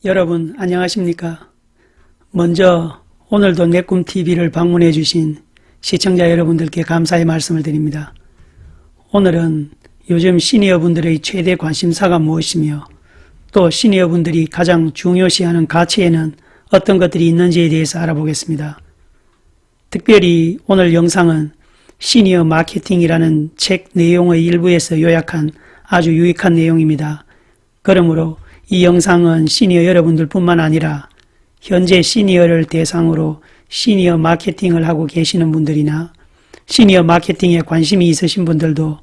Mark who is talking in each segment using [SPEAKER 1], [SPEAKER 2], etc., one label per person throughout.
[SPEAKER 1] 여러분 안녕하십니까? 먼저 오늘도 내꿈TV를 방문해 주신 시청자 여러분들께 감사의 말씀을 드립니다. 오늘은 요즘 시니어분들의 최대 관심사가 무엇이며 또 시니어분들이 가장 중요시하는 가치에는 어떤 것들이 있는지에 대해서 알아보겠습니다. 특별히 오늘 영상은 시니어 마케팅이라는 책 내용의 일부에서 요약한 아주 유익한 내용입니다. 그러므로 이 영상은 시니어 여러분들 뿐만 아니라 현재 시니어를 대상으로 시니어 마케팅을 하고 계시는 분들이나 시니어 마케팅에 관심이 있으신 분들도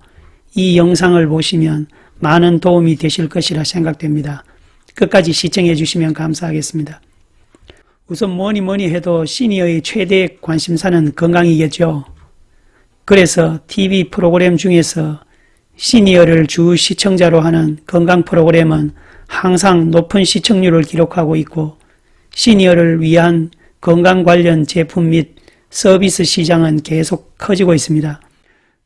[SPEAKER 1] 이 영상을 보시면 많은 도움이 되실 것이라 생각됩니다. 끝까지 시청해 주시면 감사하겠습니다. 우선 뭐니 해도 시니어의 최대 관심사는 건강이겠죠. 그래서 TV 프로그램 중에서 시니어를 주 시청자로 하는 건강 프로그램은 항상 높은 시청률을 기록하고 있고 시니어를 위한 건강 관련 제품 및 서비스 시장은 계속 커지고 있습니다.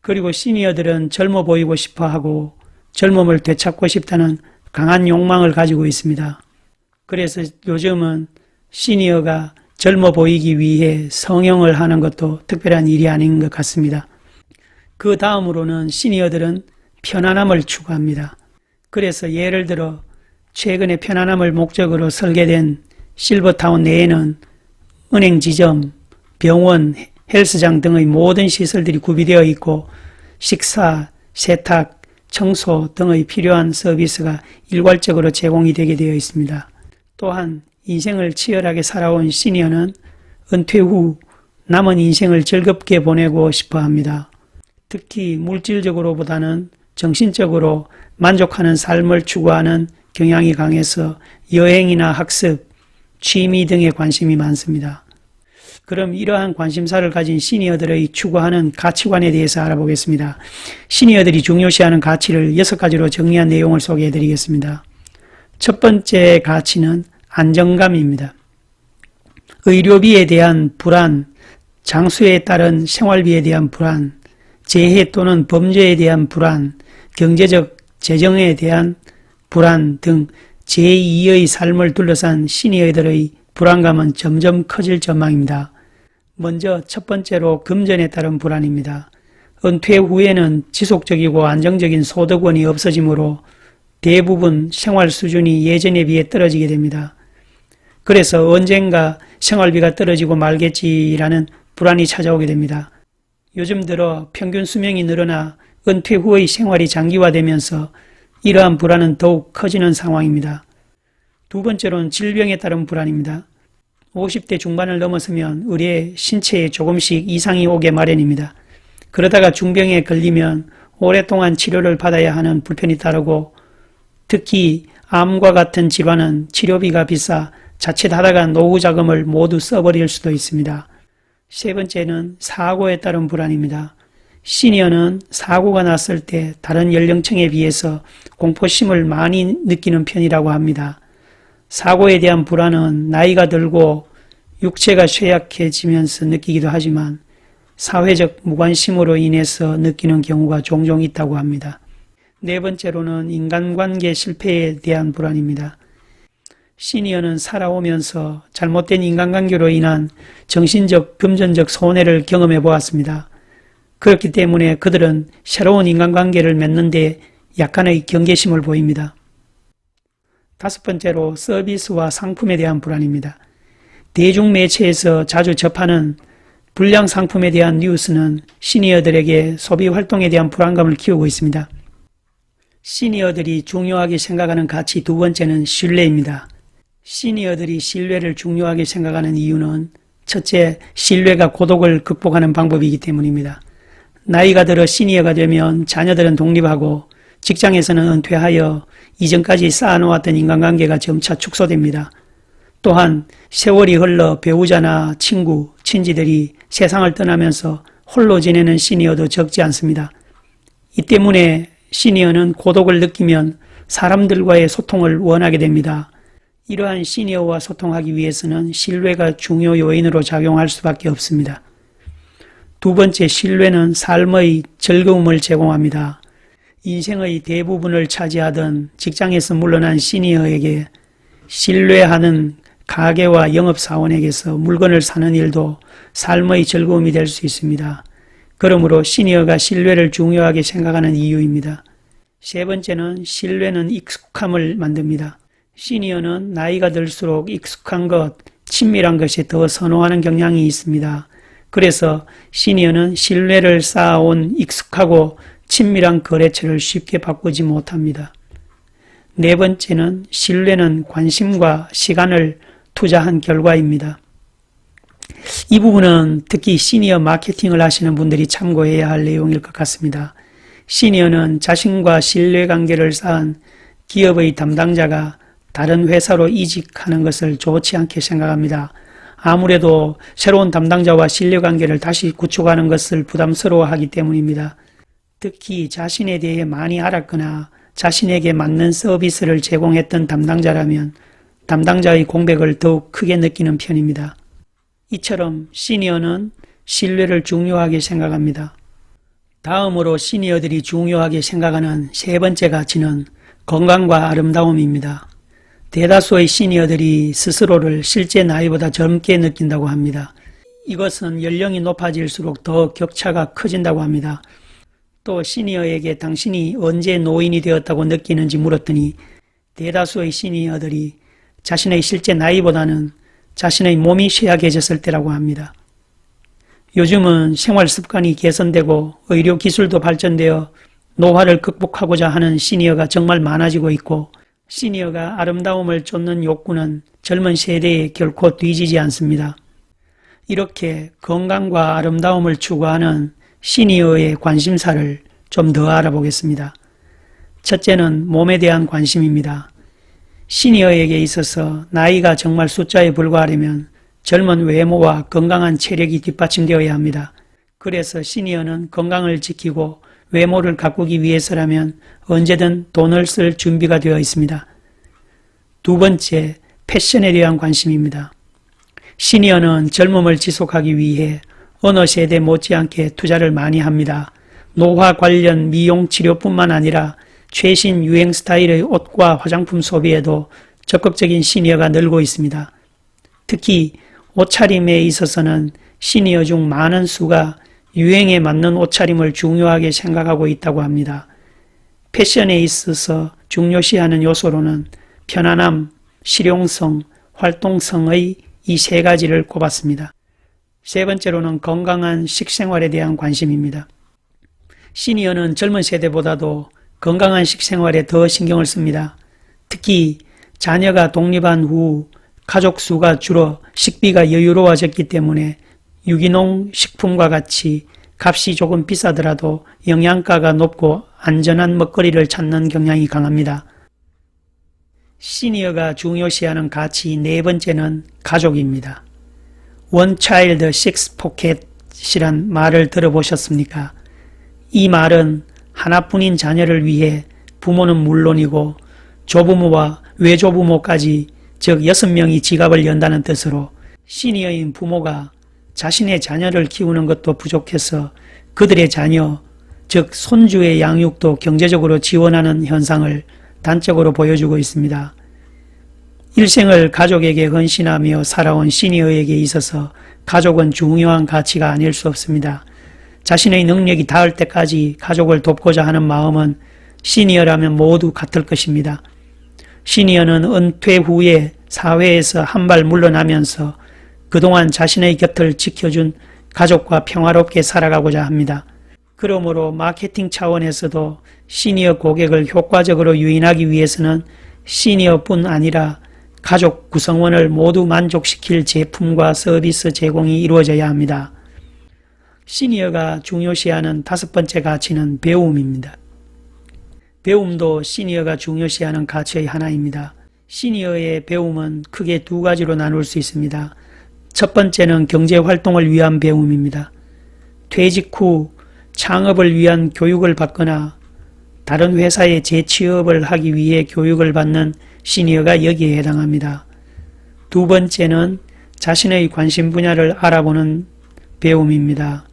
[SPEAKER 1] 그리고 시니어들은 젊어 보이고 싶어 하고 젊음을 되찾고 싶다는 강한 욕망을 가지고 있습니다. 그래서 요즘은 시니어가 젊어 보이기 위해 성형을 하는 것도 특별한 일이 아닌 것 같습니다. 그 다음으로는 시니어들은 편안함을 추구합니다. 그래서 예를 들어 최근에 편안함을 목적으로 설계된 실버타운 내에는 은행 지점, 병원, 헬스장 등의 모든 시설들이 구비되어 있고 식사, 세탁, 청소 등의 필요한 서비스가 일괄적으로 제공이 되게 되어 있습니다. 또한 인생을 치열하게 살아온 시니어는 은퇴 후 남은 인생을 즐겁게 보내고 싶어 합니다. 특히 물질적으로보다는 정신적으로 만족하는 삶을 추구하는 경향이 강해서 여행이나 학습, 취미 등에 관심이 많습니다. 그럼 이러한 관심사를 가진 시니어들의 추구하는 가치관에 대해서 알아보겠습니다. 시니어들이 중요시하는 가치를 6가지로 정리한 내용을 소개해 드리겠습니다. 첫 번째 가치는 안정감입니다. 의료비에 대한 불안, 장수에 따른 생활비에 대한 불안, 재해 또는 범죄에 대한 불안, 경제적 재정에 대한 불안 등 제2의 삶을 둘러싼 시니어들의 불안감은 점점 커질 전망입니다. 먼저 첫 번째로 금전에 따른 불안입니다. 은퇴 후에는 지속적이고 안정적인 소득원이 없어지므로 대부분 생활 수준이 예전에 비해 떨어지게 됩니다. 그래서 언젠가 생활비가 떨어지고 말겠지라는 불안이 찾아오게 됩니다. 요즘 들어 평균 수명이 늘어나 은퇴 후의 생활이 장기화되면서 이러한 불안은 더욱 커지는 상황입니다. 두 번째로는 질병에 따른 불안입니다. 50대 중반을 넘어서면 의뢰 신체에 조금씩 이상이 오게 마련입니다. 그러다가 중병에 걸리면 오랫동안 치료를 받아야 하는 불편이 따르고 특히 암과 같은 질환은 치료비가 비싸 자칫하다가 노후 자금을 모두 써버릴 수도 있습니다. 세 번째는 사고에 따른 불안입니다. 시니어는 사고가 났을 때 다른 연령층에 비해서 공포심을 많이 느끼는 편이라고 합니다. 사고에 대한 불안은 나이가 들고 육체가 쇠약해지면서 느끼기도 하지만 사회적 무관심으로 인해서 느끼는 경우가 종종 있다고 합니다. 네 번째로는 인간관계 실패에 대한 불안입니다. 시니어는 살아오면서 잘못된 인간관계로 인한 정신적, 금전적 손해를 경험해 보았습니다. 그렇기 때문에 그들은 새로운 인간관계를 맺는 데 약간의 경계심을 보입니다. 다섯 번째로 서비스와 상품에 대한 불안입니다. 대중매체에서 자주 접하는 불량 상품에 대한 뉴스는 시니어들에게 소비활동에 대한 불안감을 키우고 있습니다. 시니어들이 중요하게 생각하는 가치 두 번째는 신뢰입니다. 시니어들이 신뢰를 중요하게 생각하는 이유는 첫째, 신뢰가 고독을 극복하는 방법이기 때문입니다. 나이가 들어 시니어가 되면 자녀들은 독립하고 직장에서는 은퇴하여 이전까지 쌓아놓았던 인간관계가 점차 축소됩니다. 또한 세월이 흘러 배우자나 친구, 친지들이 세상을 떠나면서 홀로 지내는 시니어도 적지 않습니다. 이 때문에 시니어는 고독을 느끼면 사람들과의 소통을 원하게 됩니다. 이러한 시니어와 소통하기 위해서는 신뢰가 중요 요인으로 작용할 수밖에 없습니다. 두 번째, 신뢰는 삶의 즐거움을 제공합니다. 인생의 대부분을 차지하던 직장에서 물러난 시니어에게 신뢰하는 가게와 영업사원에게서 물건을 사는 일도 삶의 즐거움이 될 수 있습니다. 그러므로 시니어가 신뢰를 중요하게 생각하는 이유입니다. 세 번째는 신뢰는 익숙함을 만듭니다. 시니어는 나이가 들수록 익숙한 것, 친밀한 것이 더 선호하는 경향이 있습니다. 그래서 시니어는 신뢰를 쌓아온 익숙하고 친밀한 거래처를 쉽게 바꾸지 못합니다. 네 번째는 신뢰는 관심과 시간을 투자한 결과입니다. 이 부분은 특히 시니어 마케팅을 하시는 분들이 참고해야 할 내용일 것 같습니다. 시니어는 자신과 신뢰관계를 쌓은 기업의 담당자가 다른 회사로 이직하는 것을 좋지 않게 생각합니다. 아무래도 새로운 담당자와 신뢰관계를 다시 구축하는 것을 부담스러워하기 때문입니다. 특히 자신에 대해 많이 알았거나 자신에게 맞는 서비스를 제공했던 담당자라면 담당자의 공백을 더욱 크게 느끼는 편입니다. 이처럼 시니어는 신뢰를 중요하게 생각합니다. 다음으로 시니어들이 중요하게 생각하는 세 번째 가치는 건강과 아름다움입니다. 대다수의 시니어들이 스스로를 실제 나이보다 젊게 느낀다고 합니다. 이것은 연령이 높아질수록 더 격차가 커진다고 합니다. 또 시니어에게 당신이 언제 노인이 되었다고 느끼는지 물었더니 대다수의 시니어들이 자신의 실제 나이보다는 자신의 몸이 쇠약해졌을 때라고 합니다. 요즘은 생활 습관이 개선되고 의료 기술도 발전되어 노화를 극복하고자 하는 시니어가 정말 많아지고 있고 시니어가 아름다움을 쫓는 욕구는 젊은 세대에 결코 뒤지지 않습니다. 이렇게 건강과 아름다움을 추구하는 시니어의 관심사를 좀 더 알아보겠습니다. 첫째는 몸에 대한 관심입니다. 시니어에게 있어서 나이가 정말 숫자에 불과하려면 젊은 외모와 건강한 체력이 뒷받침되어야 합니다. 그래서 시니어는 건강을 지키고 외모를 가꾸기 위해서라면 언제든 돈을 쓸 준비가 되어 있습니다. 두 번째, 패션에 대한 관심입니다. 시니어는 젊음을 지속하기 위해 어느 세대 못지않게 투자를 많이 합니다. 노화 관련 미용 치료뿐만 아니라 최신 유행 스타일의 옷과 화장품 소비에도 적극적인 시니어가 늘고 있습니다. 특히 옷차림에 있어서는 시니어 중 많은 수가 유행에 맞는 옷차림을 중요하게 생각하고 있다고 합니다. 패션에 있어서 중요시하는 요소로는 편안함, 실용성, 활동성의 이 세 가지를 꼽았습니다. 세 번째로는 건강한 식생활에 대한 관심입니다. 시니어는 젊은 세대보다도 건강한 식생활에 더 신경을 씁니다. 특히 자녀가 독립한 후 가족 수가 줄어 식비가 여유로워졌기 때문에 유기농 식품과 같이 값이 조금 비싸더라도 영양가가 높고 안전한 먹거리를 찾는 경향이 강합니다. 시니어가 중요시하는 가치 네 번째는 가족입니다. One child, six pocket이란 말을 들어보셨습니까? 이 말은 하나뿐인 자녀를 위해 부모는 물론이고 조부모와 외조부모까지 즉 6명이 지갑을 연다는 뜻으로 시니어인 부모가 자신의 자녀를 키우는 것도 부족해서 그들의 자녀, 즉 손주의 양육도 경제적으로 지원하는 현상을 단적으로 보여주고 있습니다. 일생을 가족에게 헌신하며 살아온 시니어에게 있어서 가족은 중요한 가치가 아닐 수 없습니다. 자신의 능력이 닿을 때까지 가족을 돕고자 하는 마음은 시니어라면 모두 같을 것입니다. 시니어는 은퇴 후에 사회에서 한 발 물러나면서 그동안 자신의 곁을 지켜준 가족과 평화롭게 살아가고자 합니다. 그러므로 마케팅 차원에서도 시니어 고객을 효과적으로 유인하기 위해서는 시니어뿐 아니라 가족 구성원을 모두 만족시킬 제품과 서비스 제공이 이루어져야 합니다. 시니어가 중요시하는 다섯 번째 가치는 배움입니다. 배움도 시니어가 중요시하는 가치의 하나입니다. 시니어의 배움은 크게 두 가지로 나눌 수 있습니다. 첫 번째는 경제활동을 위한 배움입니다. 퇴직 후 창업을 위한 교육을 받거나 다른 회사에 재취업을 하기 위해 교육을 받는 시니어가 여기에 해당합니다. 두 번째는 자신의 관심 분야를 알아보는 배움입니다.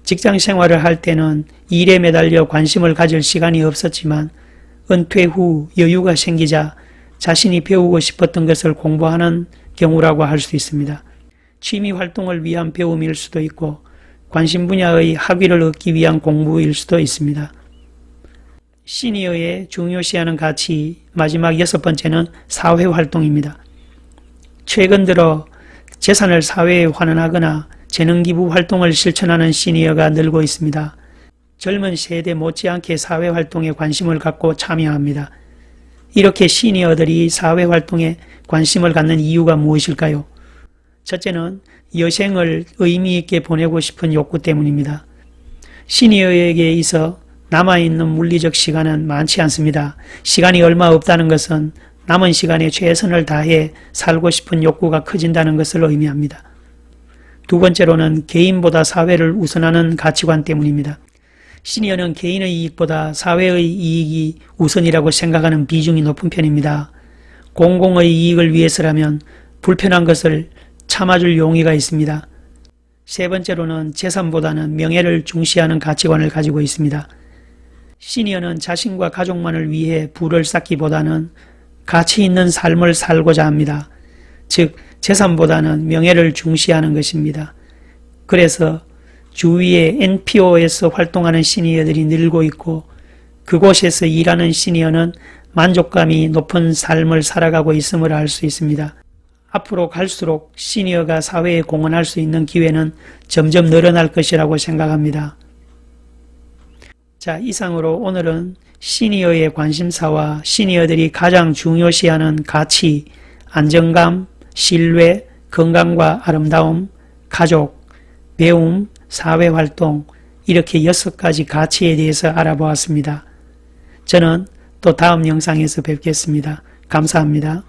[SPEAKER 1] 직장 생활을 할 때는 일에 매달려 관심을 가질 시간이 없었지만 은퇴 후 여유가 생기자 자신이 배우고 싶었던 것을 공부하는 경우라고 할 수 있습니다. 취미 활동을 위한 배움일 수도 있고 관심 분야의 학위를 얻기 위한 공부일 수도 있습니다. 시니어의 중요시하는 가치 마지막 6번째는 사회활동입니다. 최근 들어 재산을 사회에 환원하거나 재능기부 활동을 실천하는 시니어가 늘고 있습니다. 젊은 세대 못지않게 사회활동에 관심을 갖고 참여합니다. 이렇게 시니어들이 사회활동에 관심을 갖는 이유가 무엇일까요? 첫째는 여생을 의미있게 보내고 싶은 욕구 때문입니다. 시니어에게 있어 남아있는 물리적 시간은 많지 않습니다. 시간이 얼마 없다는 것은 남은 시간에 최선을 다해 살고 싶은 욕구가 커진다는 것을 의미합니다. 두 번째로는 개인보다 사회를 우선하는 가치관 때문입니다. 시니어는 개인의 이익보다 사회의 이익이 우선이라고 생각하는 비중이 높은 편입니다. 공공의 이익을 위해서라면 불편한 것을 참아줄 용의가 있습니다. 세 번째로는 재산보다는 명예를 중시하는 가치관을 가지고 있습니다. 시니어는 자신과 가족만을 위해 부를 쌓기보다는 가치 있는 삶을 살고자 합니다. 즉 재산보다는 명예를 중시하는 것입니다. 그래서 주위에 NPO에서 활동하는 시니어들이 늘고 있고 그곳에서 일하는 시니어는 만족감이 높은 삶을 살아가고 있음을 알 수 있습니다. 앞으로 갈수록 시니어가 사회에 공헌할 수 있는 기회는 점점 늘어날 것이라고 생각합니다. 자, 이상으로 오늘은 시니어의 관심사와 시니어들이 가장 중요시하는 가치, 안정감, 신뢰, 건강과 아름다움, 가족, 배움, 사회활동 이렇게 6가지 가치에 대해서 알아보았습니다. 저는 또 다음 영상에서 뵙겠습니다. 감사합니다.